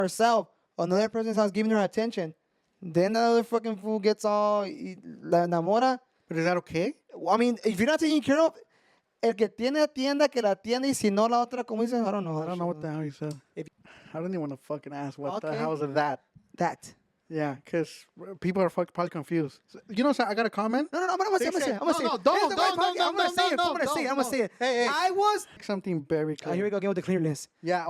herself. Another person's house giving her attention. Then the other fucking fool gets all la enamora. But is that okay? I mean, if you're not taking care of el que tiene tienda, que la atiende, y si no la otra, como dicen, I don't know. I don't know what the hell you said. I don't even want to fucking ask what the hell is that. That. Yeah, because people are probably confused. So, you know, so I got a comment. No, I'm gonna say it. I'm gonna say it. Hey. I was Something very clear. here we go again with the clearness. Yeah,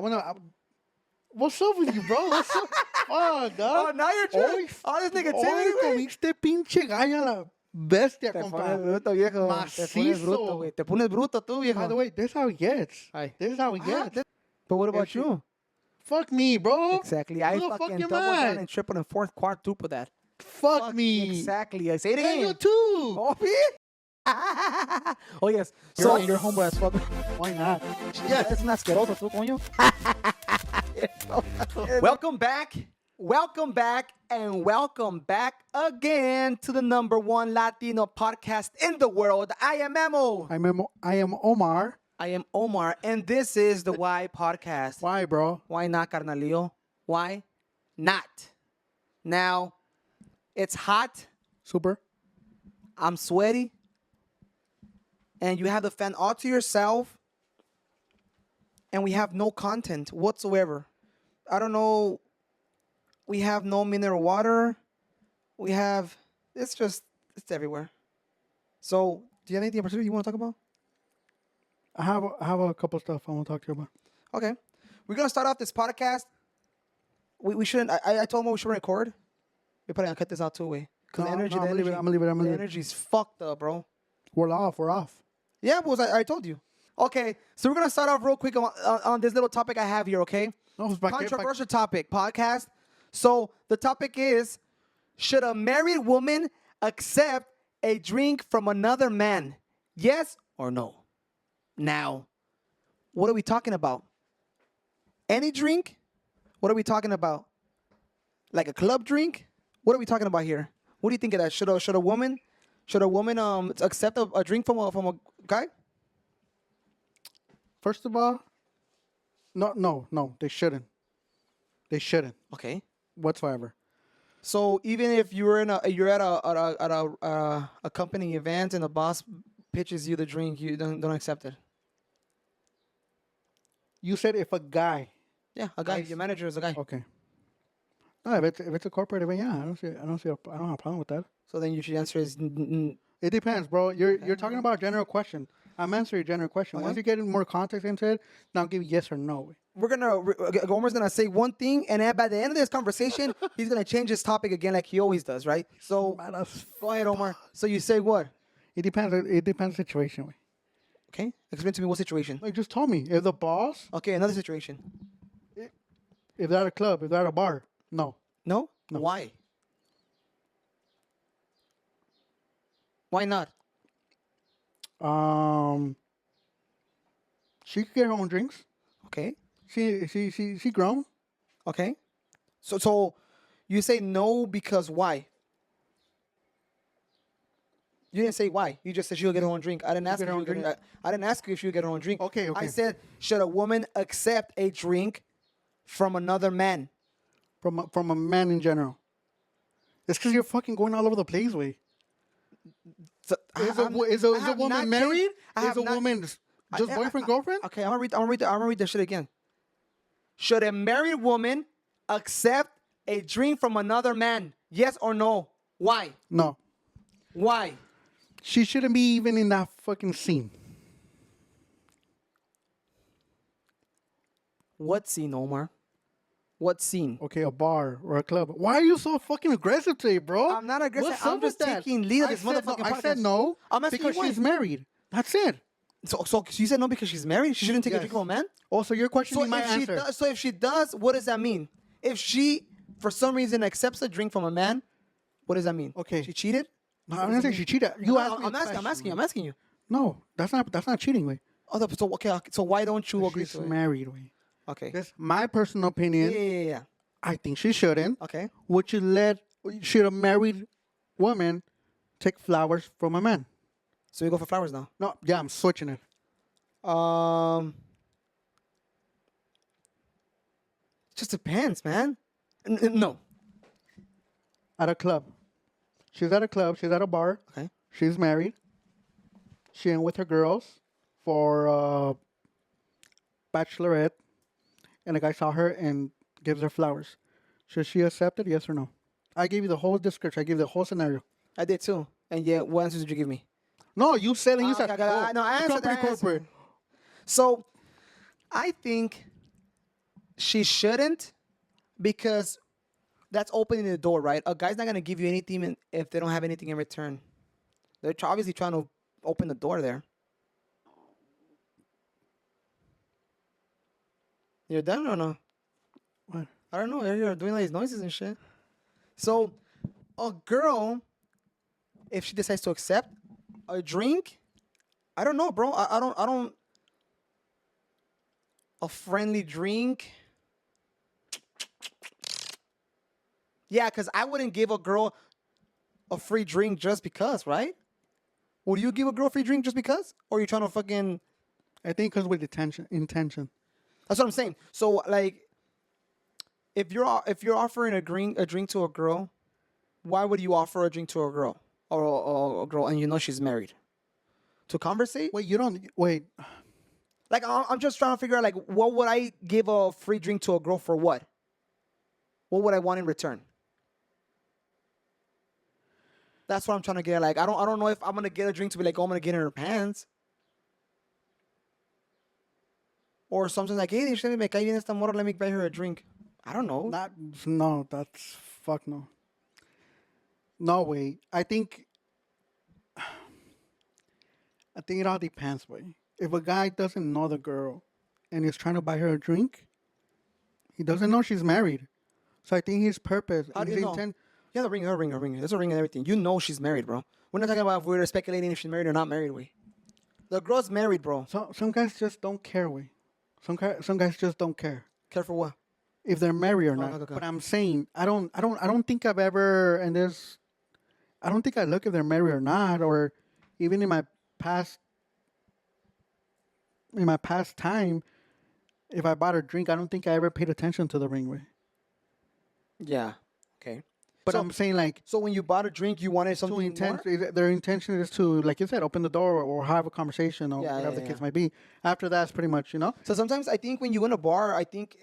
what's up with you, bro? What's up? Oh, dog. Oh, now you're trying. All this negativity, güey. Comiste pinche galla la bestia, Te pones compa. bruto, viejo. Te pones bruto, güey. Te pones bruto tú, viejo. By the way, this is how it gets. Ay. This is how it gets. But what about you? Fuck me, bro. Exactly. I fucking double down and triple and fourth quadruple that. Fuck me. Exactly. I say it again. And you too. Oh, yeah. Oh, yes. So you're humble as fuck. Why not? Yeah, es un asqueroso tú, coño. Welcome back, and welcome back again to the #1 Latino podcast in the world. I am Memo. I am Omar. I am Omar, and this is the Why Podcast. Why, bro? Why not, carnalillo? Why not? Now, it's hot. Super. I'm sweaty. And you have the fan all to yourself. And we have no content whatsoever. I don't know. We have no mineral water. It's everywhere. So, do you have anything in particular you want to talk about? I have a couple stuff I want to talk to you about. Okay. We're going to start off this podcast. We shouldn't, I told him we shouldn't record. We're probably going to cut this out too, way. Because I'm gonna leave it. The energy's fucked up, bro. We're off. Yeah, because I told you. Okay, so we're going to start off real quick on this little topic I have here, okay? No, Controversial topic, podcast. So the topic is, should a married woman accept a drink from another man? Yes or no? Now, what are we talking about? Any drink? What are we talking about? Like a club drink? What are we talking about here? What do you think of that? Should a woman accept a drink from a guy? First of all, no, they shouldn't. They shouldn't Okay. whatsoever. So even if you're at a company event and the boss pitches you the drink, you don't accept it. You said if a guy. Yeah, a guy. Your manager is a guy. Okay. No, if it's a corporate event, yeah, I don't have a problem with that. So then you should answer is It depends, bro. You're talking about a general question. I'm answering a general question. Okay. Once you get more context into it, then I'll give you yes or no. Gomer's gonna say one thing, and then by the end of this conversation, he's gonna change his topic again, like he always does, right? So go ahead, Omar. So you say what? It depends. It depends the situation. Way. Okay, explain to me what situation. Like just told me if the boss, Okay, another situation. if they're at a club, if they're at a bar, no. No? No. Why? Why not? She could get her own drinks. Okay. She grown. Okay. So you say no because why? You didn't say why. You just said she'll get her own drink. I didn't ask Get her own drink? I didn't ask you if she'll get her own drink. Okay. I said, should a woman accept a drink from another man? From a man in general. It's because you're fucking going all over the place, way. So, Is a woman married? Is a woman just boyfriend, girlfriend? Okay, I'm gonna read the shit again. Should a married woman accept a drink from another man? Yes or no? Why? No. Why? She shouldn't be even in that fucking scene. What scene, Omar? What scene? Okay, a bar or a club. Why are you so fucking aggressive today, bro? I'm not aggressive. What's I'm up with just that? taking lead of this I said motherfucking no, I podcast. said no I'm asking because you why. she's married. That's it. So you said no because she's married? She shouldn't take a drink from a man? Also, your question So is my answer. if she does, what does that mean? If she, for some reason, accepts a drink from a man, what does that mean? Okay. She cheated? No, I'm not saying she cheated. You asked me. I'm asking you. No, that's not cheating, way. Oh, so okay. So why don't you agree She's to it? married, way. Okay. That's my personal opinion. Yeah. I think she shouldn't. Okay. Should a married woman take flowers from a man? So we go for flowers now. No, yeah, I'm switching it. Just depends, man. No. At a club. She's at a club. She's at a bar. Okay. She's married. She in with her girls for bachelorette, and a guy saw her and gives her flowers. Should she accept it? Yes or no? I gave you the whole description. I gave you the whole scenario. I did too. And yeah, what answers did you give me? No, you said it. You said, Okay, okay, no, I answered company that. corporate. So, I think she shouldn't because that's opening the door, right? A guy's not gonna give you anything if they don't have anything in return. They're obviously trying to open the door there. You're done or no? What? I don't know. You're doing like these noises and shit. So, a girl, if she decides to accept a drink, I don't know, bro. I don't. A friendly drink. Yeah, because I wouldn't give a girl a free drink just because, right? Would you give a girl a free drink just because? Or are you trying to fucking... I think because with intention. That's what I'm saying. So, like, if you're offering a drink to a girl, why would you offer a drink to a girl? Or a girl and you know she's married? To conversate? Wait, you don't... Wait. Like, I'm just trying to figure out, like, what would I give a free drink to a girl for what? What would I want in return? That's what I'm trying to get. Like, I don't know if I'm gonna get a drink to be like, oh, I'm gonna get in her pants. Or something like, hey, me cae bien esta morra, let me buy her a drink. I don't know. No, that's... Fuck no. No way. I think it all depends, way. If a guy doesn't know the girl and is trying to buy her a drink, he doesn't know she's married. So I think his purpose, How do his you know? intent... Yeah, the ring. There's a ring and everything. You know she's married, bro. We're not talking about if we're speculating if she's married or not married, way. The girl's married, bro. So some guys just don't care, way. Some guys just don't care Care for what? if they're married or not. okay. But I'm saying I don't think I've ever I don't think I look if they're married or not, or even in my past time, if I bought a drink, I don't think I ever paid attention to the ring, way. Yeah. Okay. But So- I'm saying like So when you bought a drink, you wanted something more? their intention is to, like you said, open the door or have a conversation or Yeah, whatever yeah, the case yeah. might be. After that's pretty much, So sometimes I think when you in a bar, I think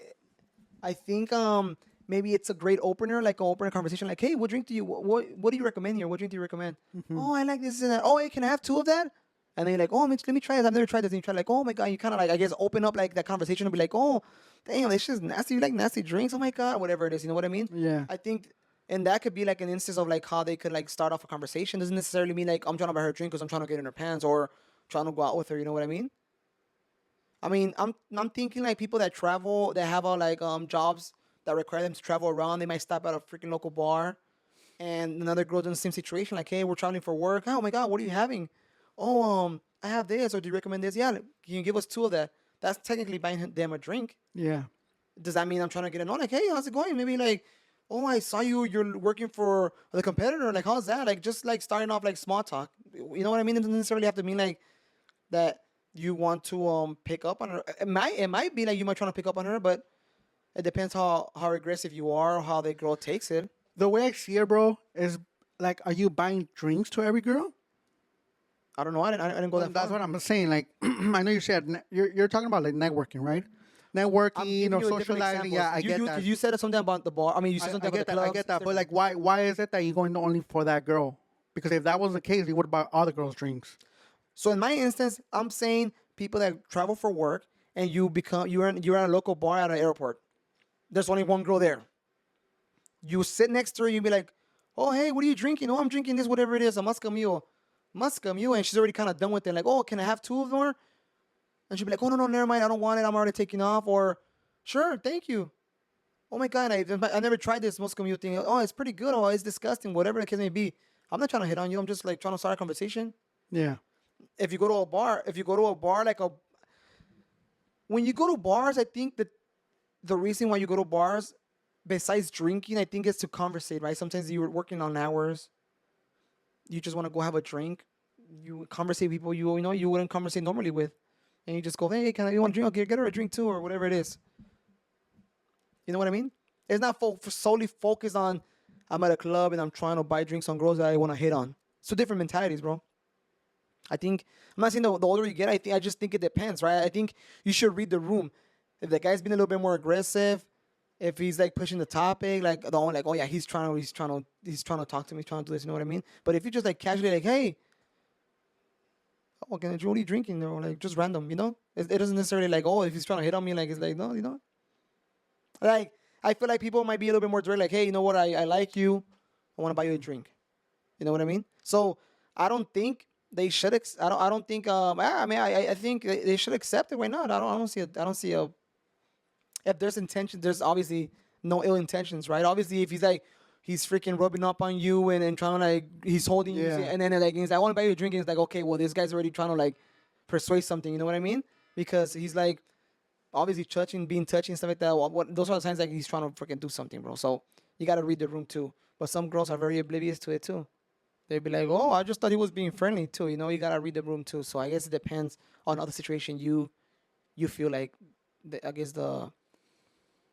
maybe it's a great opener, like an opener conversation, like, hey, what drink do you what do you recommend here? What drink do you recommend? Oh, I like this and that. Oh, hey, can I have 2 of that? And then you're like, oh, let me try this. I've never tried this. And you try like, oh my god, you kind of like I guess open up like that conversation and be like, oh, damn, this shit's nasty. You like nasty drinks? Oh my god, whatever it is. You know what I mean? Yeah. I think. And that could be like an instance of like how they could like start off a conversation. Doesn't necessarily mean like I'm trying to buy her a drink because I'm trying to get in her pants or trying to go out with her. You know what I mean? I mean, I'm thinking like people that travel, that have like jobs that require them to travel around. They might stop at a freaking local bar, and another girl's in the same situation. Like, hey, we're traveling for work. Oh my god, what are you having? Oh, I have this. Or do you recommend this? Yeah, can you give us 2 of that? That's technically buying them a drink. Yeah. Does that mean I'm trying to get in on? Like, hey, how's it going? Maybe like, oh, I saw you're working for the competitor. Like, how's that? Like, just like starting off like small talk. You know what I mean? It doesn't necessarily have to mean like that you want to pick up on her. It might be like you might try to pick up on her, but it depends how aggressive you are, how the girl takes it. The way I see it, bro, is like, are you buying drinks to every girl? I don't know. I didn't go that far. That's what I'm saying. Like, I know you said you're talking about like networking, right? Networking or socializing. Yeah, I get that. You said something about the bar. I mean, you said something about the clubs. I get that. But like, why is it that you're going only for that girl? Because if that was the case, you would buy all the girls drinks. So in my instance, I'm saying people that travel for work and you're at a local bar at an airport. There's only one girl there. You sit next to her, you be like, oh, hey, what are you drinking? Oh, I'm drinking this, whatever it is, a Muscamule. And she's already kind of done with it. Like, oh, can I have 2 of them? And she'll be like, oh, no, never mind. I don't want it. I'm already taking off. Or, sure, thank you. Oh, my God, I never tried this Muscamule thing. Oh, it's pretty good. Oh, it's disgusting. Whatever the case may be. I'm not trying to hit on you. I'm just, like, trying to start a conversation. Yeah. If you go to a bar, when you go to bars, I think that the reason why you go to bars, besides drinking, I think is to conversate, right? Sometimes you're working on hours. You just want to go have a drink. You conversate with people you wouldn't conversate normally with. And you just go, hey, you want a drink? Okay, get her a drink too, or whatever it is. You know what I mean? It's not solely focused on I'm at a club and I'm trying to buy drinks on girls that I want to hit on. It's two different mentalities, bro. I think I'm not saying the older you get. I just think it depends, right? I think you should read the room. If the guy's been a little bit more aggressive, if he's like pushing the topic, like the one like, oh yeah, he's trying to talk to me, he's trying to do this. You know what I mean? But if you just like casually like, hey, oh, what are you drinking? Or like just random, you know? It doesn't necessarily like, oh, if he's trying to hit on me, like it's like no, you know. Like I feel like people might be a little bit more direct, like, hey, you know what? I like you. I want to buy you a drink. You know what I mean? So I don't think they should. I don't think. I mean, I think they should accept it. Why not? I don't see. I don't see a. If there's intention, there's obviously no ill intentions, right? Obviously, if he's like he's freaking rubbing up on you and trying to like he's holding you, and then like he's like, I want to buy you a drink. And it's like, okay, well, this guy's already trying to like persuade something. You know what I mean? Because he's like obviously being touchy and stuff like that. Those are the signs like he's trying to freaking do something, bro. So you got to read the room too. But some girls are very oblivious to it too. They'd be like, oh, I just thought he was being friendly too. You know, you got to read the room too. So I guess it depends on other situation you feel like, I guess the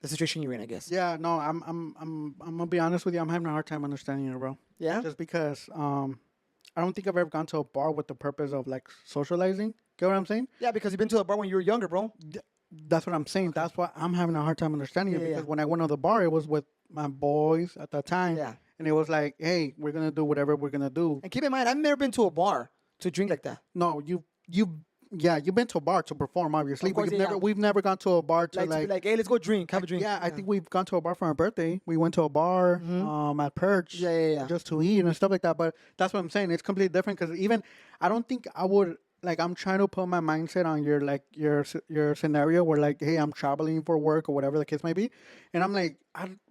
situation you're in, I guess. Yeah, no, I'm gonna be honest with you. I'm having a hard time understanding it, bro. Yeah? Just because I don't think I've ever gone to a bar with the purpose of like socializing. Get what I'm saying? Yeah, because you've been to a bar when you were younger, bro. That's what I'm saying. That's why I'm having a hard time understanding it. Yeah, Because yeah. when I went to the bar, it was with my boys at that time. Yeah. And it was like, hey, we're gonna do whatever we're gonna do. And keep in mind, I've never been to a bar to drink like that. No, you've been to a bar to perform, obviously. Of course, But yeah. we've never gone to a bar to Like, to be like, hey, let's go drink, have a drink. Yeah, I think we've gone to a bar for our birthday. We went to a bar at Perch, Yeah. just to eat and stuff like that. But that's what I'm saying. It's completely different because even I don't think I would like. I'm trying to put my mindset on your scenario where like, hey, I'm traveling for work or whatever the case may be, and I'm like,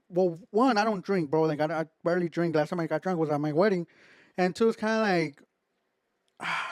well, one, I don't drink, bro. Like I barely drink. Last time I got drunk was at my wedding, and two, it's kind of like.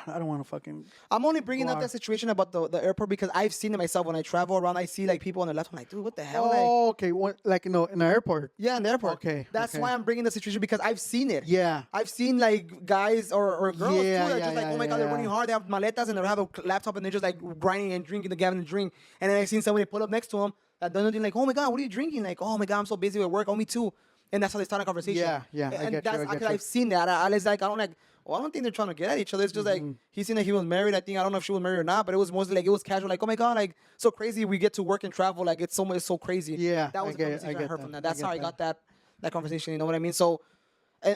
I don't want to fucking. I'm only bringing up that situation about the airport because I've seen it myself when I travel around. I see like people on the left. I'm like, dude, what the hell? Oh, okay. What, like in the airport? Yeah, in the airport. Okay, That's okay. why I'm bringing the situation because I've seen it. Yeah. I've seen like guys or girls too. Yeah, They're yeah, just like, yeah, oh my god, they're yeah. running hard. They have maletas and they have a laptop and they're just like grinding and drinking, having a drink. And then I seen somebody pull up next to them that doesn't do like, oh my god, what are you drinking? Like, oh my god, I'm so busy with work. Oh, me too. And that's how they start a conversation. Yeah, I And get you, that's I get because you. I've seen that. I was like, I don't like. Well, I don't think they're trying to get at each other. It's just like he seen that he was married. I don't know if she was married or not, but it was mostly like it was casual. Like, oh my god, like so crazy. We get to work and travel. Like it's so crazy. Yeah, that was I the get- conversation I I get heard that. from that. I That's get how I that. got that conversation. You know what I mean? So,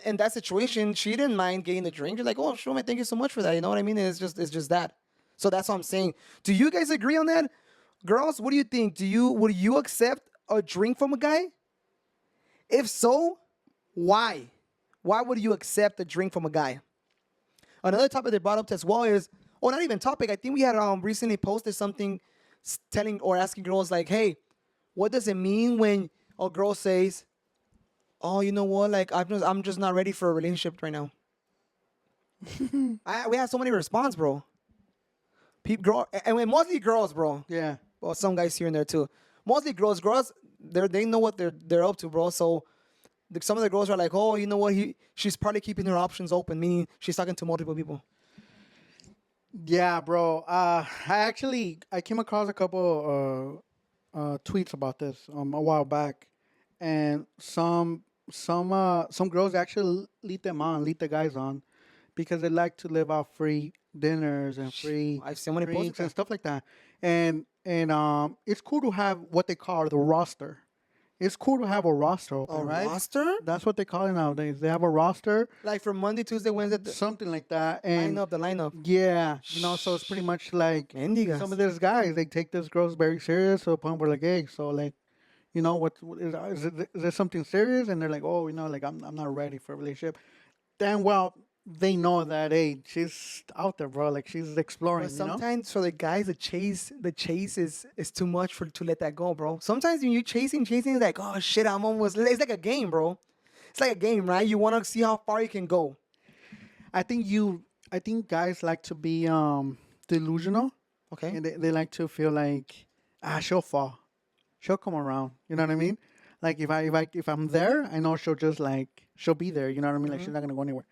in that situation, she didn't mind getting the drink. She's like, oh, sure, man, thank you so much for that. You know what I mean? It's just that. So that's what I'm saying. Do you guys agree on that, girls? What do you think? Would you accept a drink from a guy? If so, why? Why would you accept a drink from a guy? Another topic they brought up as well is, or not even topic. I think we had recently posted something telling or asking girls like, hey, what does it mean when a girl says, oh, you know what? Like I'm just not ready for a relationship right now. We had so many response, bro. And mostly girls, bro. Yeah. Well, some guys here and there too. Mostly girls. Girls, they know what they're up to, bro. So some of the girls are like, oh, you know what? She's probably keeping her options open, meaning she's talking to multiple people. Yeah, bro. I came across a couple tweets about this a while back, and some girls actually lead the guys on because they like to live out free dinners and free I've seen many posts drinks like and stuff like that. And it's cool to have what they call the roster. It's cool to have a roster open, A right? roster? That's what they call it nowadays. They have a roster, Like from Monday, Tuesday, Wednesday, something like that. And the lineup. yeah, so it's pretty much like Mendigas. some of these guys, they take this girls very serious to the point where like, hey, so like, what is there something serious? And they're like, oh, like I'm not ready for a relationship. Damn well, they know that, hey, she's out there, bro. Like she's exploring. But sometimes for the guys, the chase is too much to let that go, bro. Sometimes when you're chasing, it's like, oh shit, I'm almost. It's like a game, bro. It's like a game, right? You want to see how far you can go. I think guys like to be delusional. Okay. And they like to feel like, she'll fall, she'll come around. You know what I mean? Like if I'm there, I know she'll be there. You know what I mean? Like she's not gonna go anywhere.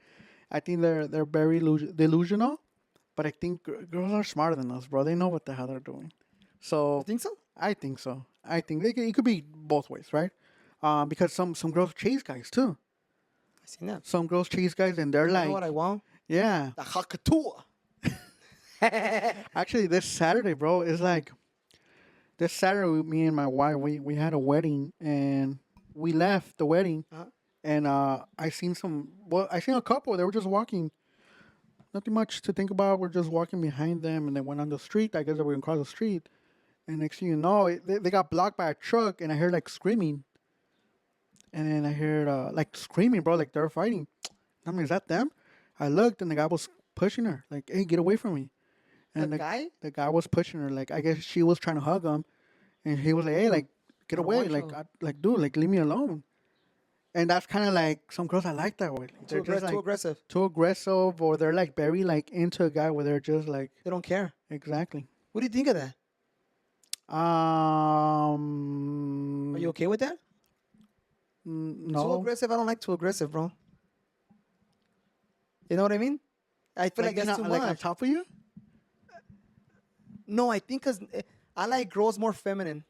I think they're very delusional, but I think girls are smarter than us, bro. They know what the hell they're doing. So You think so? I think so. I think it could be both ways, right? Because some girls chase guys too. I seen that. Some girls chase guys, and they're You like, know what I want? yeah. The hakatua. Actually, this Saturday, bro, is like this Saturday. Me and my wife, we had a wedding, and we left the wedding, Uh-huh. and I seen I seen a couple. They were just walking. Nothing much to think about. We're just walking behind them, and they went on the street. I guess they were gonna cross the street, and next thing you know, they got blocked by a truck, and I heard like screaming, and then I heard like screaming, bro, like they're fighting. I mean, is that them? I looked, and the guy was pushing her, like, "Hey, get away from me!" And The guy? the guy was pushing her, like I guess she was trying to hug him, and he was like, "Hey, like, get away, watch like, out. like, dude, like, leave me alone." And that's kind of like some girls I like that way. Like, they're just like Too aggressive. too aggressive, or they're like very like into a guy where they're just like They don't care. exactly. What do you think of that? Are you okay with that? Too No, aggressive? I don't like too aggressive, bro. You know what I mean? I feel like that's too like on much. top of you. No, I think because I like girls more feminine.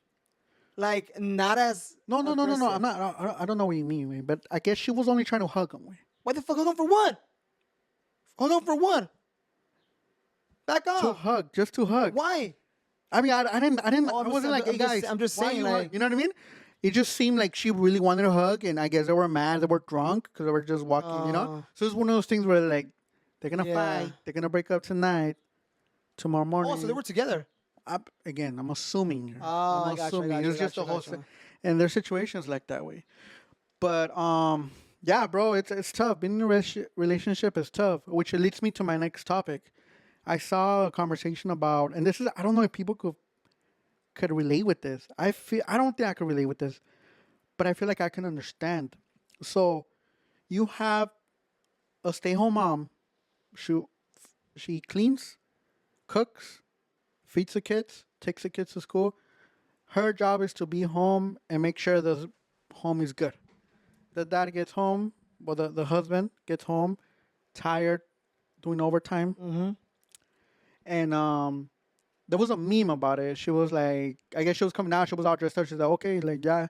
Like, not as. No. aggressive. I'm not. I don't know what you mean, man, but I guess she was only trying to hug him. Way. Why the fuck hold on for one? Hold on for one. Back To off. hug, just to hug. Why? I mean, I didn't. Oh, I wasn't like, hey guys. I'm just why saying, you like, hug?" You know what I mean? It just seemed like she really wanted to hug, and I guess they were mad, they were drunk because they were just walking. You know, so it's one of those things where like they're gonna Yeah. fight, they're gonna break up tonight, tomorrow morning. oh, so they were together. Again, I'm assuming. Here. Oh, I'm I got you, assuming I got you, it's just I a got whole. you. And there's situations like that way, but yeah, bro, it's tough. Being in a relationship is tough, which leads me to my next topic. I saw a conversation about, and this is, I don't know if people could relate with this. I don't think I could relate with this, but I feel like I can understand. So, you have a stay-home mom. She cleans, cooks, feeds the kids, takes the kids to school. Her job is to be home and make sure the home is good. The dad gets home, well, the husband gets home, tired, doing overtime. Mm-hmm. And there was a meme about it. She was like, I guess she was coming out. She was all dressed up. She's like, okay, like, yeah.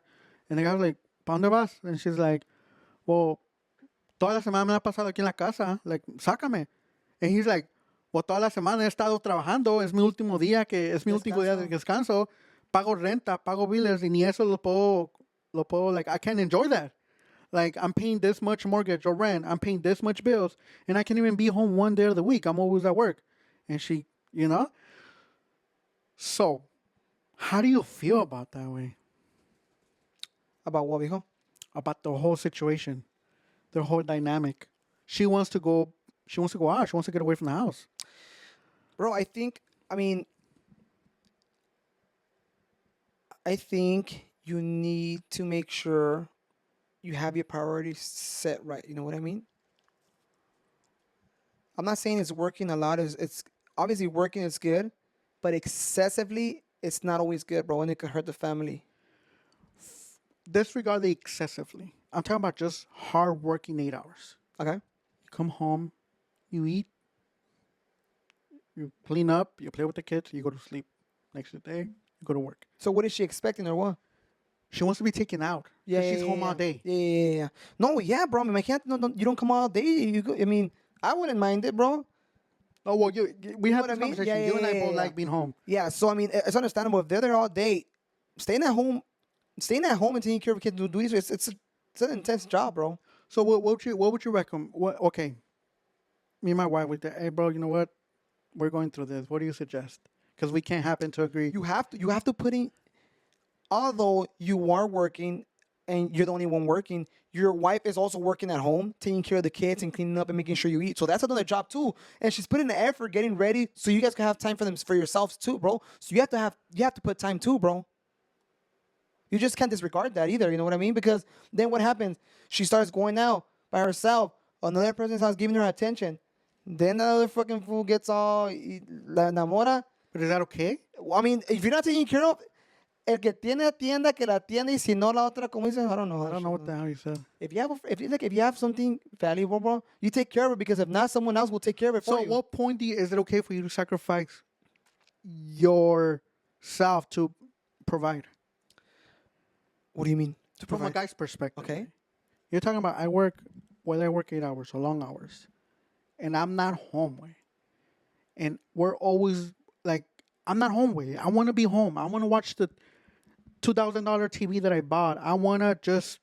And the guy was like, ¿pa dónde vas? And she's like, well, toda la semana me la he pasado aquí en la casa. Like, sácame. And he's like, well, toda la semana he estado trabajando. Es mi último día es mi último día de descanso. Pago renta, pago biles, y ni eso lo puedo, like, I can't enjoy that. Like, I'm paying this much mortgage or rent. I'm paying this much bills. And I can't even be home one day of the week. I'm always at work. And she, you know? So, how do you feel about that way? About what, mijo? About the whole situation, the whole dynamic. She wants to go out. She wants to get away from the house. Bro, I think you need to make sure you have your priorities set right. You know what I mean? I'm not saying it's working a lot. It's obviously working is good, but excessively, it's not always good, bro, and it could hurt the family. Disregard the excessively. I'm talking about just hard working 8 hours. Okay. You come home, you eat, you clean up, you play with the kids, you go to sleep. Next day, you go to work. So what is she expecting or what? She wants to be taken out. Yeah, She's home all day. Yeah. No, yeah, bro. I mean, I can't. No, you don't come all day. You go, I mean, I wouldn't mind it, bro. Oh well, we know had what I this mean? conversation. Yeah, You and I yeah, both yeah. like being home. Yeah. So I mean, it's understandable if they're there all day, staying at home and taking care of kids, do these. It's an intense job, bro. So what would you recommend? Okay, me and my wife would say, hey, bro, you know what? We're going through this. What do you suggest? Because we can't happen to agree. You have to put in. Although you are working and you're the only one working, your wife is also working at home, taking care of the kids and cleaning up and making sure you eat. So that's another job too. And she's putting the effort, getting ready, so you guys can have time for yourselves too, bro. So you have to put time too, bro. You just can't disregard that either. You know what I mean? Because then what happens? She starts going out by herself. Another person's house giving her attention. Then another fucking fool gets all la enamora. But is that okay? I mean, if you're not taking care of el que tiene atienda, que la atienda, y si no la otra, como dicen, I don't know. I don't know what the hell you said. If you have something valuable, bro, you take care of it, because if not, someone else will take care of it for So you. at what point is it okay for you to sacrifice yourself to provide? What do you mean? To From a provide. guy's perspective. Okay. right? You're talking about whether I work 8 hours or long hours, and I'm not home, way. And we're always like, I'm not home, way. I want to be home. I want to watch the $2,000 TV that I bought. I want to just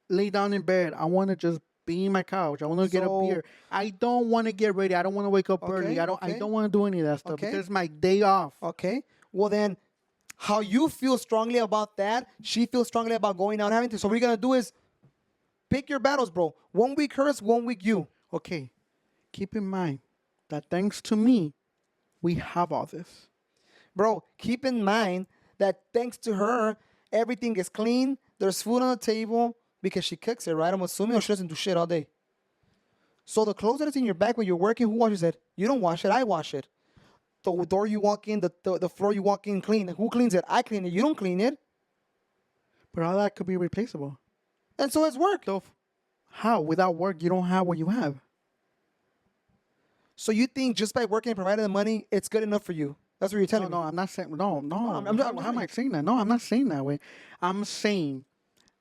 lay down in bed. I want to just be in my couch. I want to get a So- beer. I don't want to get ready. I don't want to wake up early. I okay. don't want to do any of that stuff Okay. because it's my day off. Okay. Well, then, how you feel strongly about that, she feels strongly about going out and having to. So what you're going to do is pick your battles, bro. 1 week hers, 1 week you. Okay. Keep in mind that thanks to me, we have all this. Bro, keep in mind that thanks to her, everything is clean. There's food on the table because she cooks it, right? I'm assuming, or she doesn't do shit all day. So the clothes that is in your bag when you're working, who washes it? You don't wash it. I wash it. The door you walk in, the floor you walk in, clean. Who cleans it? I clean it. You don't clean it. But all that could be replaceable. And so it's work. So how? Without work, you don't have what you have. So you think just by working and providing the money, it's good enough for you? That's what you're telling No, me. I'm not saying I'm how am I saying that? No, I'm not saying that way. I'm saying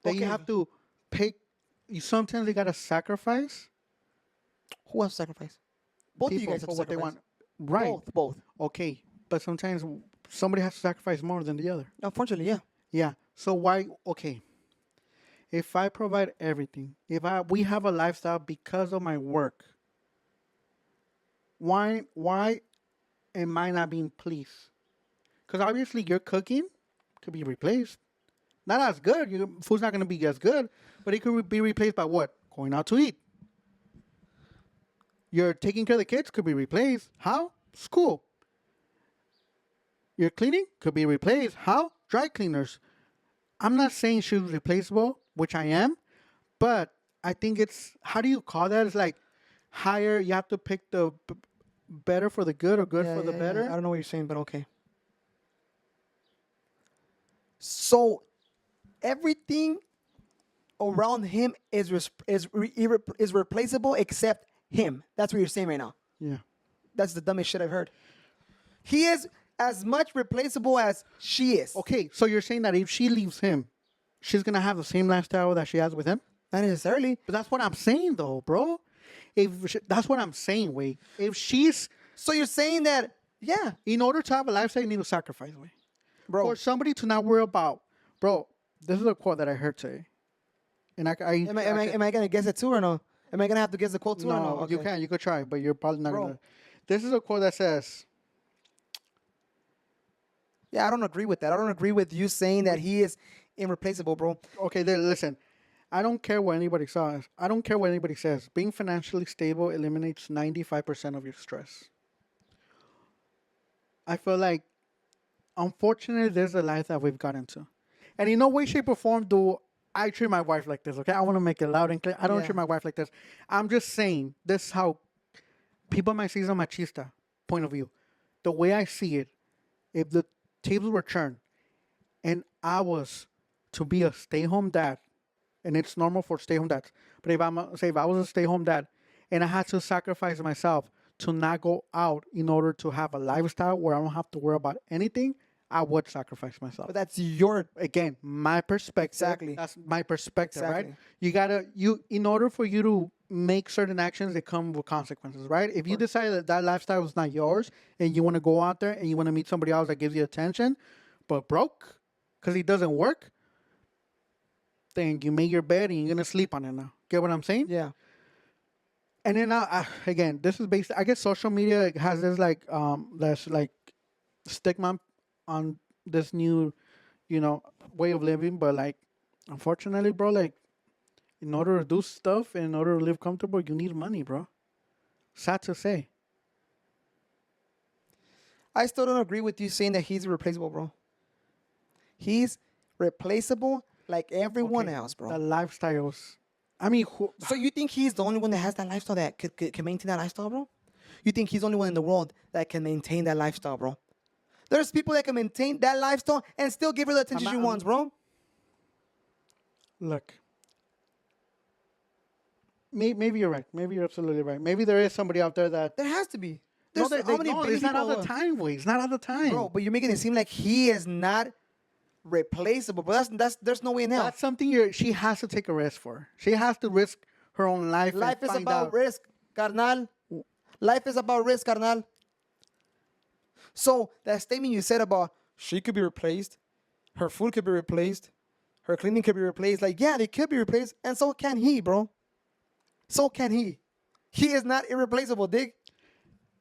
that you Okay. have to pick. You sometimes you gotta sacrifice Who has to sacrifice? Both of you people guys have for to what they sacrifice. want. Right. Both. Okay. But sometimes somebody has to sacrifice more than the other. Unfortunately, yeah. Yeah. So why? Okay. If I provide everything, we have a lifestyle because of my work. Why am I not being pleased? Because obviously your cooking could be replaced. Not as good. Your food's not going to be as good, but it could be replaced by what? Going out to eat. Your taking care of the kids could be replaced. How? School. Your cleaning could be replaced. How? Dry cleaners. I'm not saying she's replaceable, which I am, but I think it's, how do you call that? It's like higher, you have to pick the better for the good or good Yeah, for the yeah, better. I don't know what you're saying, but okay. So everything around him is replaceable except him. That's what you're saying right now. Yeah. That's the dumbest shit I've heard. He is as much replaceable as she is. Okay, so you're saying that if she leaves him, she's going to have the same lifestyle that she has with him? Not necessarily. But that's what I'm saying, though, bro. That's what I'm saying, Wade. If she's, So you're saying that, yeah, in order to have a lifestyle, you need to sacrifice, Wade. bro. For somebody to not worry about, bro, this is a quote that I heard today. And Am I gonna guess it too or no? Am I gonna have to guess the quote too or no? no, you Okay. can. You could try, but you're probably not Bro. going to. This is a quote that says, Yeah, I don't agree with that. I don't agree with you saying that he is irreplaceable, bro. okay, listen. I don't care what anybody says. I don't care what anybody says. Being financially stable eliminates 95% of your stress. I feel like, unfortunately, there's a life that we've got into. And in no way, shape, or form do I treat my wife like this, okay? I want to make it loud and clear. I don't Yeah. treat my wife like this. I'm just saying, this is how people might see it on machista point of view. The way I see it, if the tables were turned and I was to be a stay-home dad, and it's normal for stay-home dads, but if I was a stay-home dad and I had to sacrifice myself to not go out in order to have a lifestyle where I don't have to worry about anything, I would sacrifice myself. But that's your Again, my perspective. Exactly. That's my perspective, right? Exactly. In order for you to make certain actions, they come with consequences, right? If you decide that that lifestyle is not yours and you want to go out there and you want to meet somebody else that gives you attention, but broke because it doesn't work, then you make your bed and you're going to sleep on it now. Get what I'm saying? yeah. And then again, this is based. I guess social media has this this like stigma on this new, way of living. But like, unfortunately, bro, like, in order to do stuff and in order to live comfortable, you need money, bro. Sad to say. I still don't agree with you saying that he's irreplaceable, bro. He's replaceable like everyone else, bro. The lifestyles. I mean, So you think he's the only one that has that lifestyle that can maintain that lifestyle, bro? You think he's the only one in the world that can maintain that lifestyle, bro? There's people that can maintain that lifestyle and still give her the attention she wants, bro. Look. Maybe you're right. Maybe you're absolutely right. Maybe there is somebody out there that. There has to be. No, There's how many no, baby it's not all people- the time, Wade. It's not all the time. Bro, but you're making it seem like he is not replaceable. But that's there's no way in hell. That's something she has to take a risk for. She has to risk her own life. Life and is find about out. risk, carnal. Life is about risk, carnal. So that statement you said about she could be replaced, her food could be replaced, her cleaning could be replaced. Like, yeah, they could be replaced, and so can he, bro. So can he. He is not irreplaceable, dig.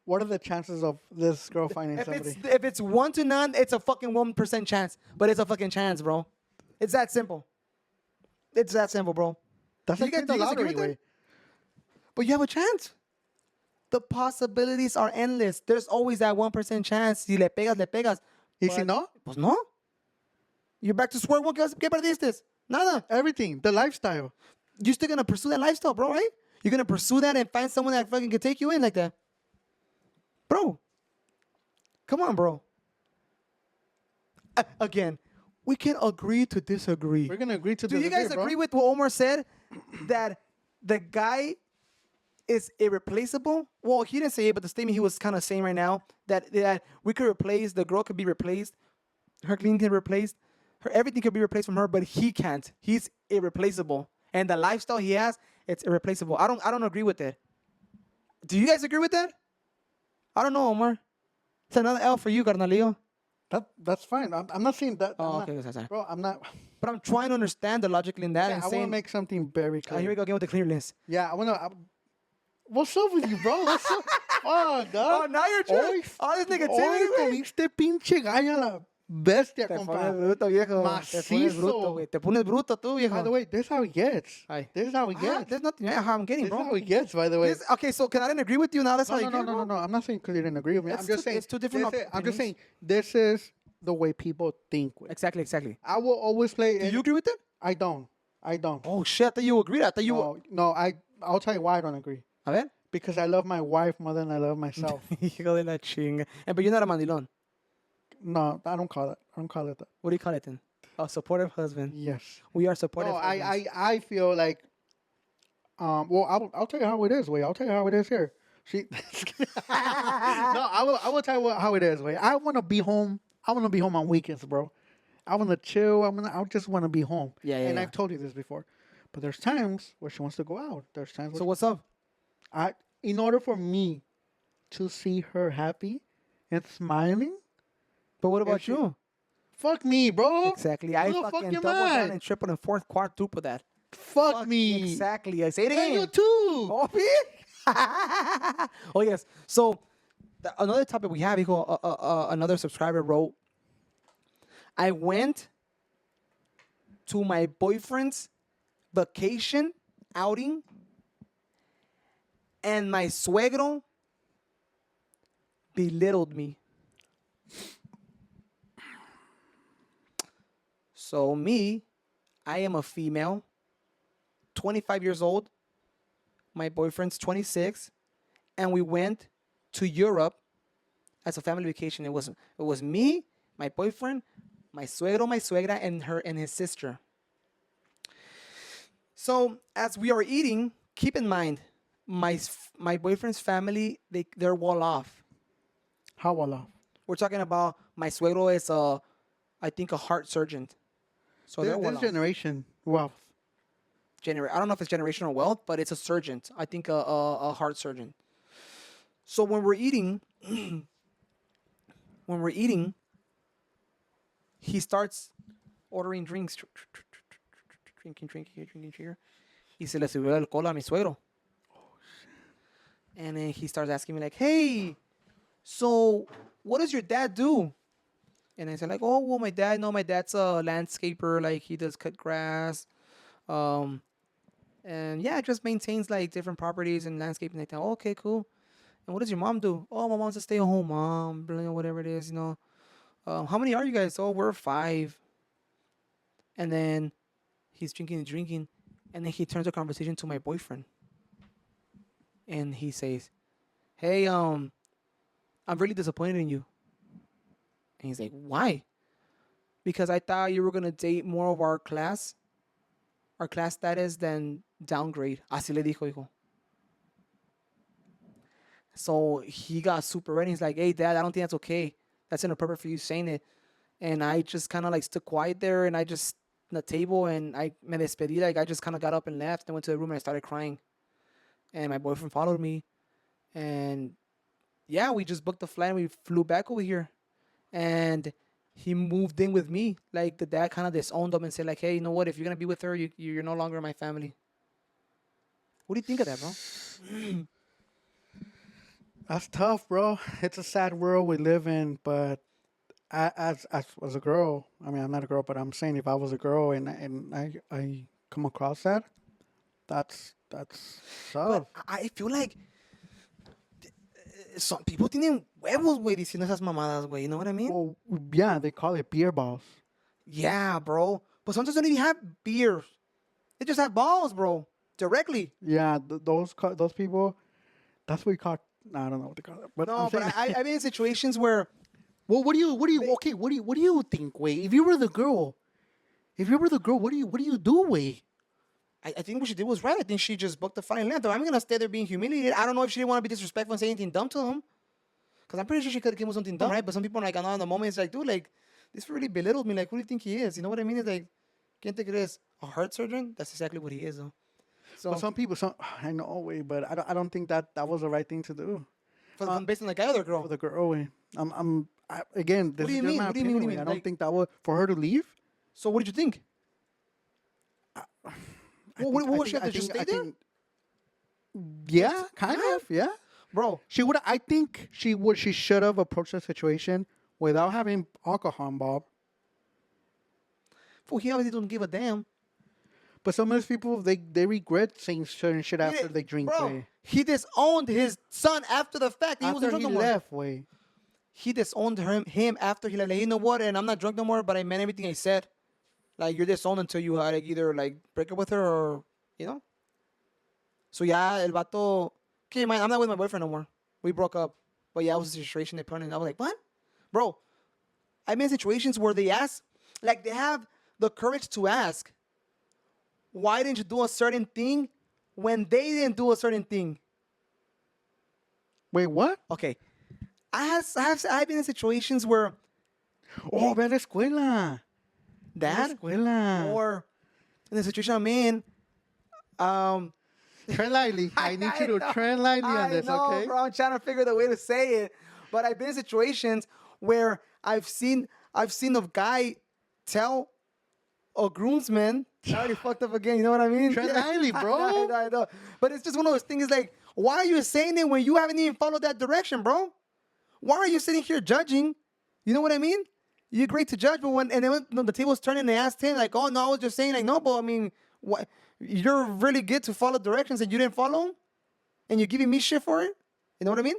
What are the chances of this girl finding somebody? If it's 1 to none, it's a fucking 1% chance. But it's a fucking chance, bro. It's that simple. It's that simple, bro. That's Do like you the guys agree lottery with that? way. But you have a chance. The possibilities are endless. There's always that 1% chance. Si le pegas, le pegas. Y si But- no, Pues no. You're back to square one. ¿Qué perdiste? Nada. everything, the lifestyle. You're still going to pursue that lifestyle, bro, right? You're going to pursue that and find someone that fucking can take you in like that. Bro. Come on, bro. Again, we can agree to disagree. We're gonna agree to Do you disagree, guys bro. agree with what Omar said? That the guy is irreplaceable? Well, he didn't say it, but the statement he was kind of saying right now that we could replace, the girl could be replaced, her cleaning can be replaced, her everything could be replaced from her, but he can't. He's irreplaceable. And the lifestyle he has, it's irreplaceable. I don't agree with it. Do you guys agree with that? I don't know, Omar. It's another L for you, Carnalillo. That's fine. I'm not saying that. Oh, I'm okay, not, sorry. bro. I'm not. But I'm trying to understand the logic in that Yeah, and I want saying, to make something very clear. here we go again with the clearness. Yeah, I want to. What's up with you, bro? What's up? Oh, dog. Oh, now you're trying. All this negativity, Hoy güey. comiste pinche galla la bestia, Te compa. pones bruto, viejo. Te pones Macizo. bruto, güey. Te pones bruto tú, viejo. By the way, this is how he gets. Ay. This is how he gets. There's nothing how I'm getting, This is bro. how he gets, by the way. Okay, so can I didn't agree with you now? That's how No, you no, get, no, bro? no, no. I'm not saying because you didn't agree with me. It's I'm just two- saying it's two different I'm just opinions. saying this is the way people think. With. Exactly. I will always play. Do you agree with that? I don't. Oh, shit. I thought you agreed. I thought you... No. I'll tell you why I don't agree. A ver. Because I love my wife more than I love myself. Hijo de la chinga. But you're not a mandilón. No, I don't call it. I don't call it that. What do you call it then? A supportive husband. Yes. We are supportive No, husbands. I feel like. Well, I'll tell you how it is. Wait, I'll tell you how it is here. No, I will tell you how it is. Wait, I want to be home. I want to be home on weekends, bro. I want to chill. I just want to be home. And Yeah. I've told you this before, but there's times where she wants to go out. There's times where So what's up? in order for me to see her happy and smiling, But what about she- you? fuck me, bro. Exactly. I Who the fuck fucking you double down mad? and triple and fourth, quadruple that. Fuck me. Exactly. I say it And again. you too. Oh, yeah. Oh, yes. So another topic we have, another subscriber wrote, I went to my boyfriend's vacation outing and my suegro belittled me. So me, I am a female, 25 years old. My boyfriend's 26, and we went to Europe as a family vacation. It was me, my boyfriend, my suegro, my suegra, and her and his sister. So as we are eating, keep in mind, my boyfriend's family, they're well off. How well? We're talking about my suegro is I think a heart surgeon. So they're well This off. generation, wealth. I don't know if it's generational wealth, but it's a surgeon. I think a heart surgeon. So when we're eating, he starts ordering drinks. Drinking here. Y se le subió el alcohol a mi suegro. And then he starts asking me like, hey, so what does your dad do? And I said like, oh, well, my dad's a landscaper. Like he does cut grass. And yeah, just maintains like different properties and landscaping like that. Oh, okay, cool. And what does your mom do? Oh, my mom's a stay-at-home mom, whatever it is, How many are you guys? Oh, we're 5. And then he's drinking, and then he turns the conversation to my boyfriend. And he says, hey, I'm really disappointed in you. And he's like, why? Because I thought you were going to date more of our class status than downgrade. Así le dijo, hijo. So he got super ready. He's like, hey, Dad, I don't think that's okay. That's inappropriate for you saying it. and I just kind of like stood quiet there, and I just on the table, and I me despedí. Like I just kind of got up and left, and went to the room, and I started crying. And my boyfriend followed me, and yeah, we just booked the flight, and we flew back over here, and he moved in with me. Like the dad kind of disowned him and said, like, hey, you know what? If you're gonna be with her, you're no longer my family. What do you think of that, bro? That's tough, bro. It's a sad world we live in, but as a girl, I mean, I'm not a girl, but I'm saying if I was a girl and I come across that, that's tough. But I feel like some people tienen huevos, güey, diciendo esas mamadas, güey. You know what I mean? Well, yeah, they call it beer balls. Yeah, bro. But sometimes they don't even have beer. They just have balls, bro. Directly. Yeah, those people, that's what we call. I don't know what they call it, but No, I'm but saying, I've been in situations where well, what do you think, Wait? If you were the girl, what do you do, Wait? I think what she did was right. I think she just booked the flight and left. I'm gonna stay there being humiliated. I don't know if she didn't want to be disrespectful and say anything dumb to him. Because I'm pretty sure she could have came with something dumb, right? But some people are like, I know in the moment, it's like, dude, like, this really belittled me. Like, who do you think he is? You know what I mean? It's like, can't think it is a heart surgeon. That's exactly what he is, though. So, But some people, I know, Wait, but I don't think that was the right thing to do based on the guy or the girl? for the girl, Wait. Again, this What do you is just mean? my What do you mean? What do you opinion, mean? I don't Like- think that was for her to leave. So what did you think? What was she have to just stay there? Yeah, kind of. Yeah, Bro, she would. I think she would. She should have approached the situation without having alcohol involved. fool, he obviously don't give a damn. But some of those people, they regret saying certain shit after they drink. Bro, Way. he disowned his son after the fact. He After wasn't drunk he no more. left, way. He disowned him after he left. Like, you know what? And I'm not drunk no more, but I meant everything I said. Like, you're disowned until you like either like break up with her or, you know. So yeah, el vato. Okay, man, I'm not with my boyfriend no more. We broke up. But yeah, it was a situation they put in. I was like, what? Bro, I've been in situations where they ask, like they have the courage to ask, why didn't you do a certain thing when they didn't do a certain thing? Wait, what? Okay. I've been in situations where Oh, ve a la escuela. Ve a la that escuela. or in the situation I'm in, Tread lightly. I need you to know, tread lightly on this, know, okay? bro. I'm trying to figure the way to say it, but I've been in situations where I've seen a guy tell a groomsman. I already fucked up again. You know what I mean? Tread lightly, bro. I know. But it's just one of those things. Like, why are you saying it when you haven't even followed that direction, bro? Why are you sitting here judging? You know what I mean? You're great to judge, but when the tables turning, they asked him like, "Oh no, I was just saying like no, but I mean, what? You're really good to follow directions and you didn't follow them, and you're giving me shit for it. You know what I mean?"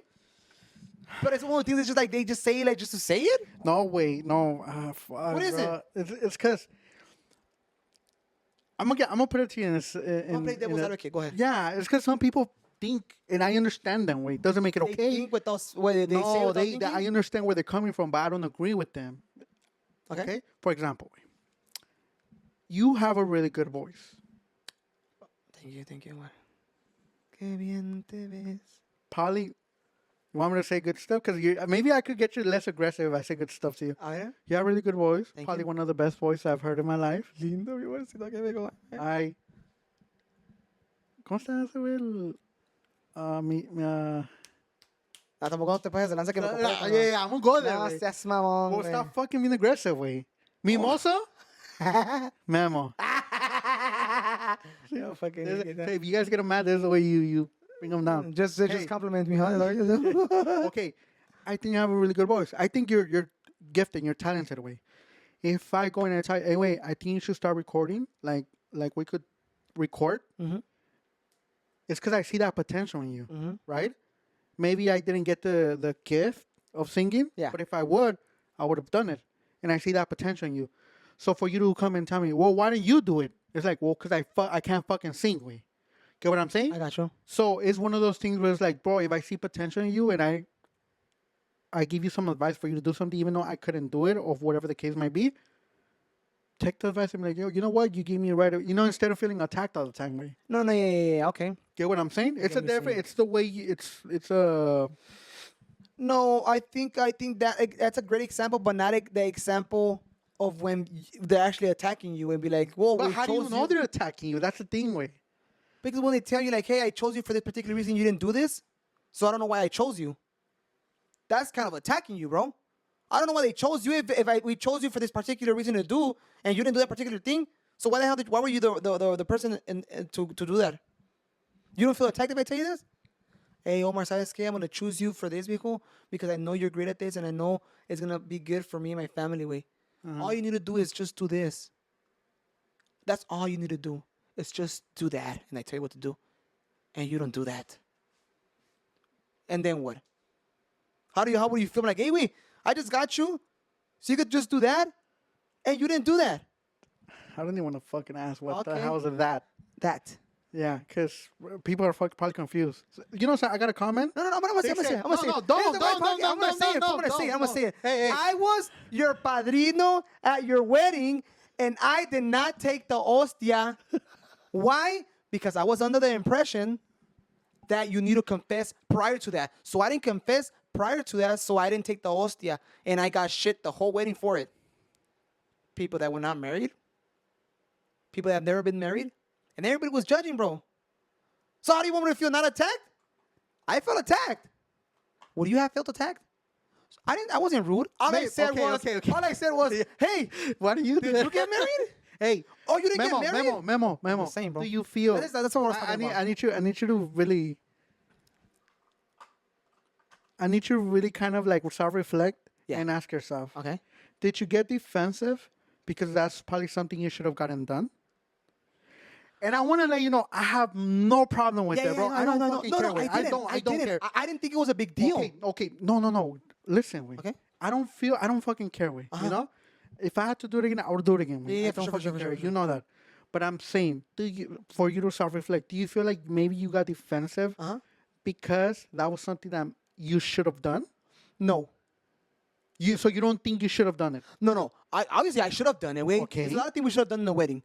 But it's one of the things that's just like they just say it like just to say it. No, wait, no. Fuck, What is bro. It's because I'm gonna put it to you in this. I'll play devil's advocate. Go ahead. Yeah, it's because some people think, and I understand them. Wait, doesn't make it They okay. think with us. What they say No, without thinking? I understand where they're coming from, but I don't agree with them. Okay. For example, you have a really good voice. Thank you. Qué bien te ves. Probably, you want me to say good stuff? Because maybe I could get you less aggressive if I say good stuff to you. Oh, yeah? You have a really good voice. Thank Probably you. one of the best voices I've heard in my life. Lindo, mi bolsito, que me go. ¿Cómo se llama ese güey? Tampoco no te pases de lanza que me compares, Yeah, I'm gonna go there. No güey. seas mamón, Well, güey. stop fucking being aggressive, way. Mimosa? Memo. Yo, fucking Hey, idiot. if you guys get them mad, there's the way you bring them down. Just Hey. compliment me, huh? Is that what you do? Okay, I think you have a really good voice. I think you're gifted, you're talented, way. If I go in and tell you, hey, wait, I think you should start recording, like we could record. Mhm. It's because I see that potential in you, Mhm. right? Maybe I didn't get the gift of singing, Yeah. but if I would have done it. And I see that potential in you. So for you to come and tell me, well, why didn't you do it? It's like, well, because I can't fucking sing, way. Get what I'm saying? I got you. So it's one of those things where it's like, bro, if I see potential in you and I give you some advice for you to do something, even though I couldn't do it or whatever the case might be, take the advice and be like, yo, you know what? You gave me a right, instead of feeling attacked all the time, way. No, yeah. Okay. Get what I'm saying? It's a what you're different. It's the way it's a. No, I think that's a great example, but not the example of when they're actually attacking you and be like, "Whoa, But we how do you chose know they're attacking you? That's the thing, way. Because when they tell you like, "Hey, I chose you for this particular reason, you didn't do this, so I don't know why I chose you." That's kind of attacking you, bro. I don't know why they chose you if we chose you for this particular reason to do, and you didn't do that particular thing. So why the hell why were you the person to do that? You don't feel attacked if I tell you this? Hey, Omar, ¿sabes qué? I'm going to choose you for this, viejo, because I know you're great at this, and I know it's going to be good for me and my family, way. All you need to do is just do this. That's all you need to do. It's just do that, and I tell you what to do. And you don't do that. And then what? How would you feel? Like, hey, wait, I just got you, so you could just do that, and you didn't do that. I don't even want to fucking ask what the Okay. hell is that. That. Yeah, because people are probably confused. So, you know, so I got a comment. No, I'm gonna say it. I'm gonna say it. I'm gonna say it. Hey. I was your padrino at your wedding, and I did not take the hostia. Why? Because I was under the impression that you need to confess prior to that. So I didn't confess prior to that, so I didn't take the hostia, and I got shit the whole wedding for it. People that were not married, people that have never been married, and everybody was judging, bro. So how do you want me to feel not attacked? I felt attacked. Would you have felt attacked? I wasn't rude. All I said was, hey, Why do you do did that? you get married? Hey, Oh, you didn't get married? Memo. I'm just saying, bro. Do you feel? That's what I was talking about. I need you to really. I need you to really kind of like self-reflect Yeah. and ask yourself: Okay. did you get defensive because that's probably something you should have gotten done? And I want to let you know, I have no problem with that, bro. I don't fucking care. Wait. I don't care. I didn't think it was a big deal. Okay. No. Listen, wait. Okay. I don't fucking care, wait. You know? If I had to do it again, I would do it again. Wait. Yeah, I for don't sure, fucking for care. sure. You know that. But I'm saying, for you to self-reflect, do you feel like maybe you got defensive because that was something that you should have done? No. So you don't think you should have done it? No. Obviously I should have done it. Wait. Okay. There's a lot of things we should have done in the wedding.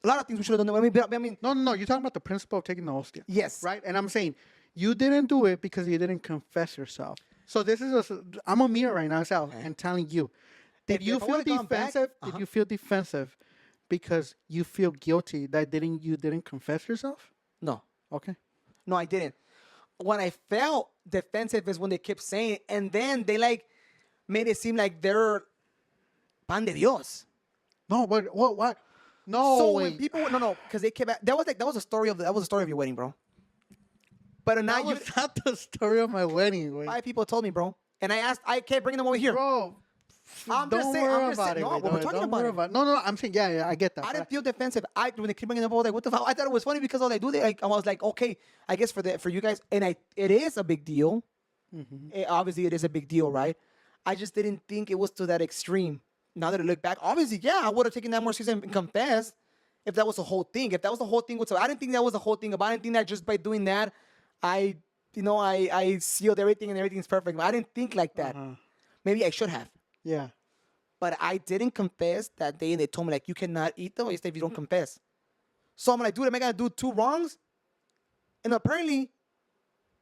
A lot of things we should have done. I mean, No. You're talking about the principle of taking the hostia. yes. Right? And I'm saying, you didn't do it because you didn't confess yourself. So this is I'm a mirror right now, Sal, and telling you, did you if I feel would've gone back- defensive? Did you feel defensive because you feel guilty that you didn't confess yourself? No. Okay. No, I didn't. When I felt defensive is when they kept saying it, and then they like made it seem like they're pan de Dios. No, but what? No So way. when people because they kept that was a story of your wedding, bro. But now That was not the story of my wedding, wait. 5 people told me, bro, and I kept bringing them over here. Bro, I'm don't just saying. worry I'm just about saying. it. No, wait, we're don't talking worry about it. No, I'm saying, yeah, I get that. I didn't feel defensive. When they keep bringing them over, like, what the fuck? I thought it was funny because all they do, I was like, okay, I guess for you guys, and it is a big deal. Obviously, it is a big deal, right? I just didn't think it was to that extreme. Now that I look back, obviously, yeah, I would have taken that more seriously and confessed if that was the whole thing. If that was the whole thing, I didn't think that was the whole thing. But I didn't think that just by doing that, I sealed everything and everything's perfect. But I didn't think like that. Maybe I should have. Yeah. But I didn't confess that day, and they told me, like, you cannot eat the oyster if you don't confess. So I'm like, dude, am I going to do 2 wrongs? And apparently,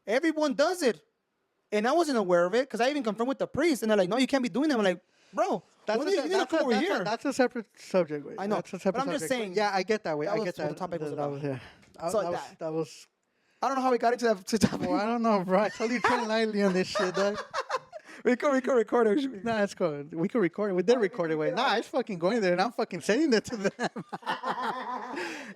everyone does it. And I wasn't aware of it because I even confirmed with the priest. And they're like, no, you can't be doing that. I'm like, bro, you need to come over here. That's a separate subject. Wait. I know, That's a separate but I'm just subject. saying, Yeah, I get that. Wait, that I was get what that. the topic was That about. was, yeah. So That was. I don't know how we got into that topic. Well, I don't know, bro. I told you tread lightly on this shit, dog. we could record it. Nah, it's cool. We could record it. We did record it. Wait, nah, I was fucking going there and I'm fucking sending it to them.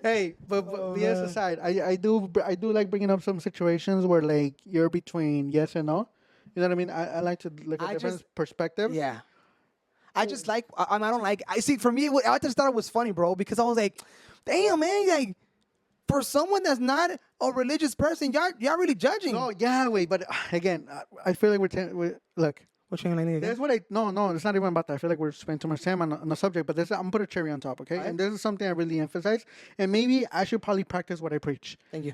Hey, but BS aside, I do like bringing up some situations where like you're between yes and no. You know what I mean? I like to look at different perspectives. Yeah. I just like, I don't like, I see, for me, I just thought it was funny, bro, because I was like, damn, man, like, for someone that's not a religious person, y'all really judging. No, yeah, wait, but again, I feel like we're look. What's your name? That's what no, it's not even about that. I feel like we're spending too much time on the subject, but I'm gonna put a cherry on top, okay? Right. And this is something I really emphasize, and maybe I should probably practice what I preach. Thank you.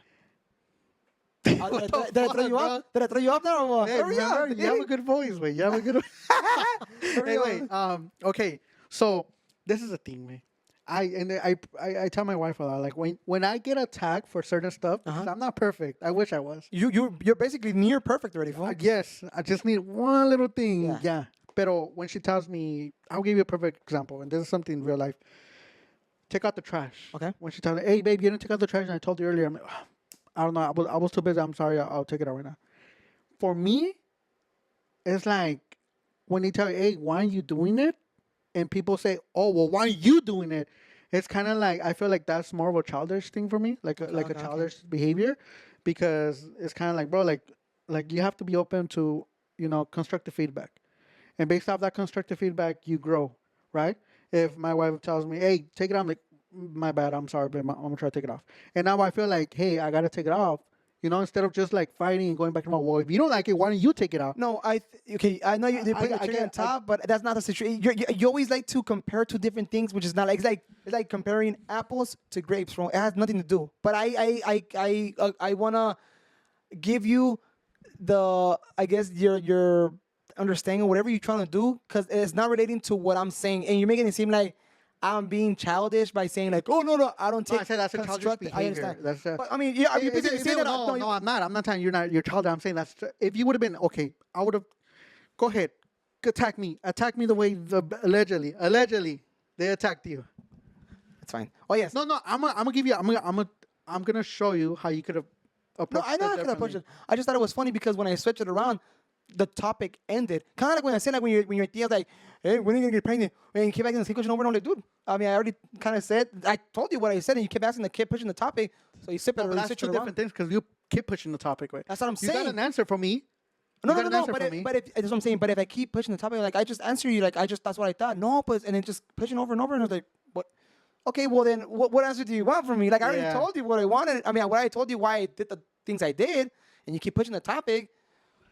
Did I throw you off? Did I throw you off now or what? Hey, remember, you have a good voice, wait. You have a good. Hey, wait. Okay, so this is a thing, man. I tell my wife a lot, like when I get attacked for certain stuff, because I'm not perfect. I wish I was. You're basically near perfect already, fool. Yes, I just need one little thing. Yeah. Yeah. Pero when she tells me, I'll give you a perfect example, and this is something in real life. Take out the trash. Okay. When she tells me, hey, babe, you didn't take out the trash, and I told you earlier, I'm like, "Ah, I don't know, I was too busy. I'm sorry. I'll take it out right now. For me, it's like when they tell you, hey, why aren't you doing it? And people say, oh, well, why aren't you doing it? It's kind of like, I feel like that's more of a childish thing for me, like a childish behavior, because it's kind of like, bro, like you have to be open to, constructive feedback. And based off that constructive feedback, you grow, right? If my wife tells me, hey, take it off, I'm like, my bad, I'm sorry, but I'm going to try to take it off. And now I feel like, hey, I got to take it off. Instead of just like fighting and going back to my wall. If you don't like it, why don't you take it out? No, okay. I know you put the cherry on top, but that's not the situation. You always like to compare two different things, which is not like it's like comparing apples to grapes. Bro. It has nothing to do. But I wanna give you I guess your understanding of whatever you're trying to do, because it's not relating to what I'm saying, and you're making it seem like I'm being childish by saying like, oh no, I don't take. I said that's a childish behavior. I understand. That's but I mean, yeah, you basically saying that. No, I'm not. I'm not telling you you're childish. I'm saying that's if you would have been okay, I would have. Go ahead, attack me the way allegedly they attacked you. It's fine. Oh yes. No, I'm gonna give you. I'm gonna show you how you could have. No, I know I could have approached it. I just thought it was funny because when I switched it around, the topic ended. Kind of like when I said, like when your tia's like, hey, when are you gonna get pregnant? And you keep asking the same question over and over, like, dude. I mean, I already kind of said. I told you what I said, and you kept asking, kept pushing the topic. So you sip it. But that's two different things because you keep pushing the topic. Right? That's what I'm saying. You got an answer for me. No. But if that's what I'm saying. But if I keep pushing the topic, like I just answer you, like that's what I thought. No, but and then just pushing over and over, and I was like, what? Okay, well then, what answer do you want from me? Like I already told you what I wanted. I mean, what I told you why I did the things I did, and you keep pushing the topic.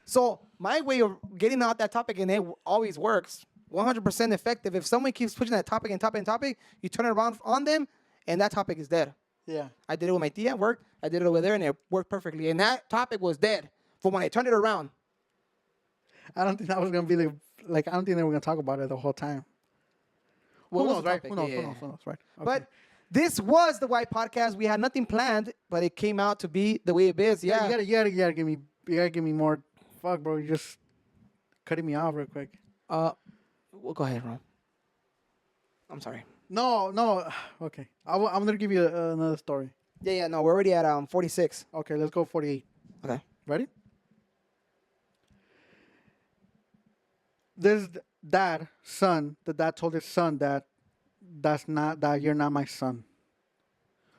So my way of getting out that topic, and it always works, 100% effective. If someone keeps pushing that topic and topic, you turn it around on them, and that topic is dead. Yeah. I did it with my tia at work. I did it over there, and it worked perfectly. And that topic was dead from when I turned it around. I don't think that was gonna be like. I don't think they were gonna talk about it the whole time. Well, Who knows, right? topic? Who knows, right? Okay. But this was the White Podcast. We had nothing planned, but it came out to be the way it is. Yeah. You gotta give me more. Fuck, bro, you're just cutting me off real quick. Well, go ahead, Ron. I'm sorry. No. Okay, I'm gonna give you another story. Yeah. No, we're already at 46. Okay, let's go 48. Okay. Ready? This dad told his son that you're not my son.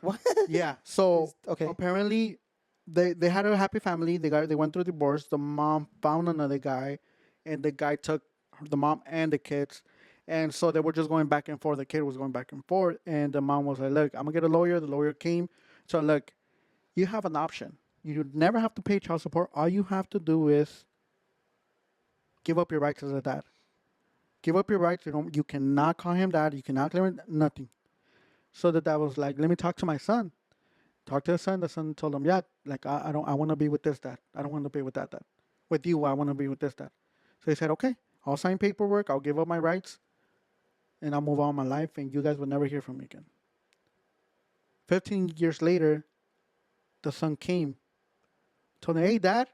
What? Yeah. So Okay. apparently they had a happy family. They went through divorce. The mom found another guy, and the guy took the mom and the kids. And so they were just going back and forth. The kid was going back and forth, and the mom was like, "Look, I'm gonna get a lawyer." The lawyer came. So look, you have an option. You never have to pay child support. All you have to do is give up your rights as a dad. Give up your rights. You cannot call him dad. You cannot claim it, nothing. So the dad was like, "Let me talk to my son." Talk to the son. The son told him, "Yeah, like I want to be with this dad. I don't want to be with that dad. With you, I want to be with this dad." So he said, "Okay, I'll sign paperwork. I'll give up my rights, and I'll move on my life. And you guys will never hear from me again." 15 years later, the son came. Told him, "Hey, Dad.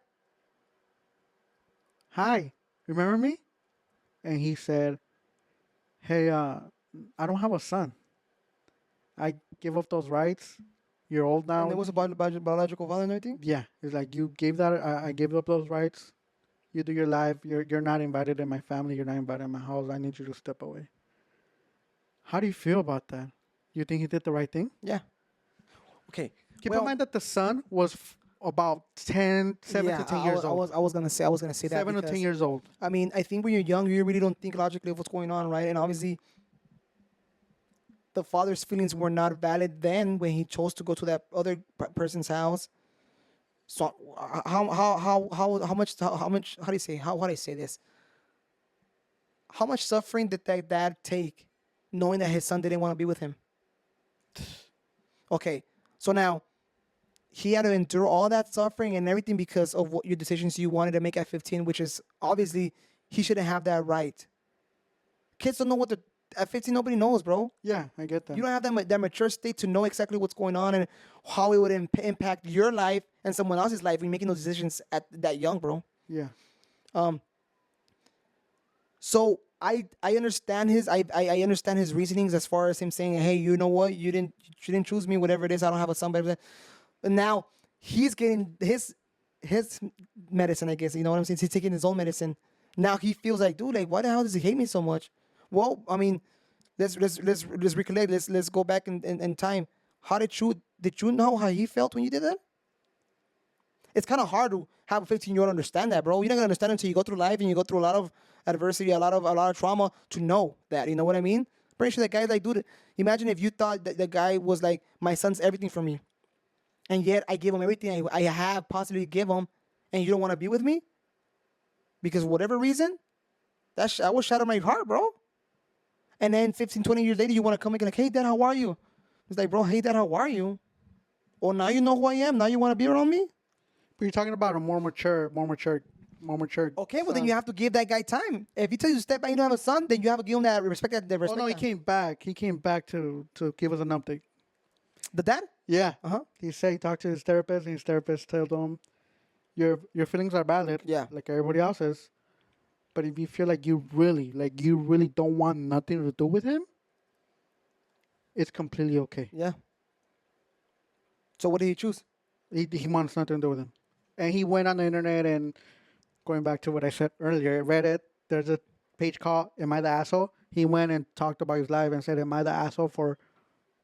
Hi, remember me?" And he said, "Hey, I don't have a son. I give up those rights. You're old now." And there was a biological father and everything? Yeah, it's like you gave that. I gave up those rights. You do your life. You're not invited in my family. You're not invited in my house. I need you to step away. How do you feel about that? You think he did the right thing? Yeah. Okay. Keep in mind that the son was about 7 to 10 years old. I was gonna say that 7 to 10 years old. I mean, I think when you're young, you really don't think logically of what's going on, right? And obviously, the father's feelings were not valid then when he chose to go to that other person's house. So how much how do you say how do I say this? How much suffering did that dad take, knowing that his son didn't want to be with him? Okay, so now he had to endure all that suffering and everything because of what your decisions you wanted to make at 15, which is obviously he shouldn't have that right. Kids don't know what at 15, nobody knows, bro. Yeah, I get that. You don't have that mature state to know exactly what's going on and how it would impact your life and someone else's life when you're making those decisions at that young, bro. Yeah. So I understand I understand his reasonings as far as him saying, hey, you know what, you didn't choose me, whatever it is. I don't have a son, but now he's getting his medicine, I guess. You know what I'm saying? He's taking his own medicine. Now he feels like, dude, like, why the hell does he hate me so much? Well, I mean, let's recollect. Let's go back in time. How did you know how he felt when you did that? It's kind of hard to have a 15-year-old understand that, bro. You're not gonna understand until you go through life and you go through a lot of adversity, a lot of trauma to know that. You know what I mean? Pretty sure that guy's like, dude, imagine if you thought that the guy was like, my son's everything for me, and yet I give him everything I have possibly give him, and you don't want to be with me because of whatever reason. I was shot in my heart, bro. And then 15, 20 years later, you want to come and like, hey, Dad, how are you? It's like, bro, hey, Dad, how are you? Well, now you know who I am. Now you want to be around me? But you're talking about a more mature. Okay, well, then you have to give that guy time. If he tells you to step back, you don't have a son, then you have to give him that respect. Oh, no, he came back. He came back to give us an update. The dad? Yeah. Uh-huh. He said he talked to his therapist, and his therapist told him, your feelings are valid. Yeah. Like everybody else's. But if you feel like you really don't want nothing to do with him, it's completely okay. Yeah. So what did he choose? He wants nothing to do with him. And he went on the internet and, going back to what I said earlier, Reddit, there's a page called Am I the Asshole? He went and talked about his life and said, am I the asshole for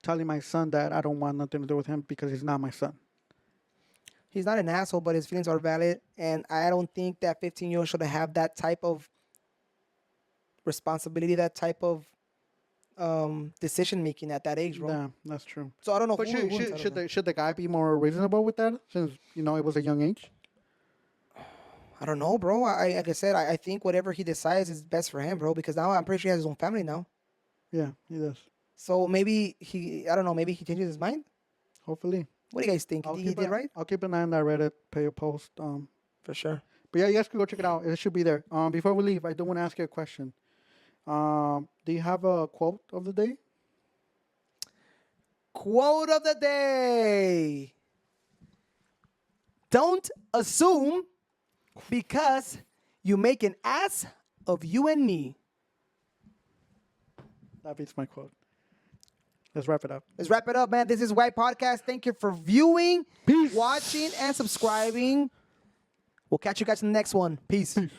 telling my son that I don't want nothing to do with him because he's not my son? He's not an asshole, but his feelings are valid. And I don't think that 15-year-old should have that type of responsibility, that type of decision making at that age, bro. Yeah, that's true. So I don't know. But should the guy be more reasonable with that since, it was a young age? I don't know, bro. Like I said, I think whatever he decides is best for him, bro. Because now I'm pretty sure he has his own family now. Yeah, he does. So maybe I don't know, maybe he changes his mind. Hopefully. What do you guys think? You think he did right? I'll keep an eye on that Reddit post. For sure. But yeah, you guys can go check it out. It should be there. Before we leave, I do want to ask you a question. Do you have a quote of the day? Quote of the day. Don't assume because you make an ass of you and me. That beats my quote. Let's wrap it up. Let's wrap it up, man. This is White Podcast. Thank you for viewing, Peace. watching, and subscribing. We'll catch you guys in the next one. Peace. Peace.